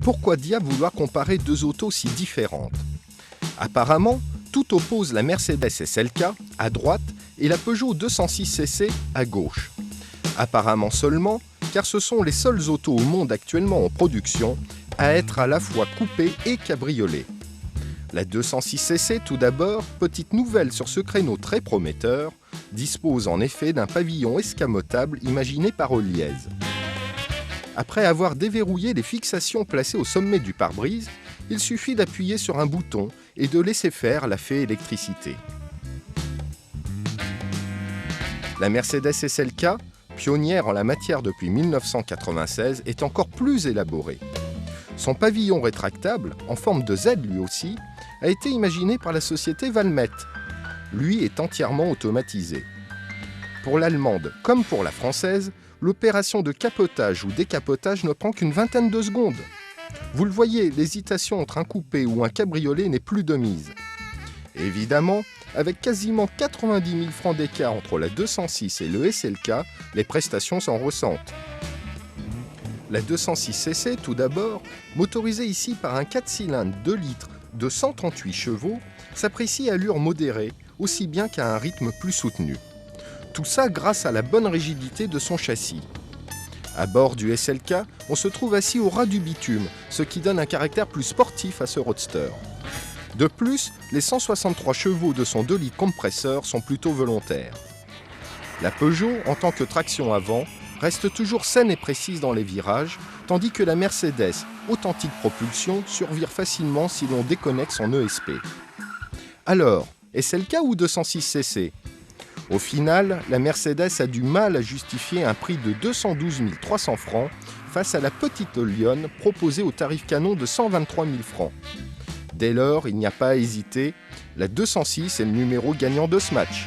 Pourquoi diable vouloir comparer deux autos si différentes? Apparemment, tout oppose la Mercedes SLK à droite et la Peugeot 206cc à gauche. Apparemment seulement, car ce sont les seules autos au monde actuellement en production à être à la fois coupées et cabriolées. La 206cc, tout d'abord, petite nouvelle sur ce créneau très prometteur, dispose en effet d'un pavillon escamotable imaginé par Oliez. Après avoir déverrouillé les fixations placées au sommet du pare-brise, il suffit d'appuyer sur un bouton et de laisser faire la fée électricité. La Mercedes SLK, pionnière en la matière depuis 1996, est encore plus élaborée. Son pavillon rétractable, en forme de Z lui aussi, a été imaginé par la société Valmet. Lui est entièrement automatisé. Pour l'allemande comme pour la française, l'opération de capotage ou décapotage ne prend qu'une vingtaine de secondes. Vous le voyez, l'hésitation entre un coupé ou un cabriolet n'est plus de mise. Évidemment, avec quasiment 90 000 francs d'écart entre la 206 et le SLK, les prestations s'en ressentent. La 206cc, tout d'abord, motorisée ici par un 4 cylindres 2 litres de 138 chevaux, s'apprécie à allure modérée, aussi bien qu'à un rythme plus soutenu. Tout ça grâce à la bonne rigidité de son châssis. À bord du SLK, on se trouve assis au ras du bitume, ce qui donne un caractère plus sportif à ce roadster. De plus, les 163 chevaux de son 2 litres compresseur sont plutôt volontaires. La Peugeot, en tant que traction avant, reste toujours saine et précise dans les virages, tandis que la Mercedes, authentique propulsion, survire facilement si l'on déconnecte son ESP. Alors, SLK ou 206cc? Au final, la Mercedes a du mal à justifier un prix de 212 300 francs face à la petite Lyon proposée au tarif canon de 123 000 francs. Dès lors, il n'y a pas à hésiter, la 206 est le numéro gagnant de ce match.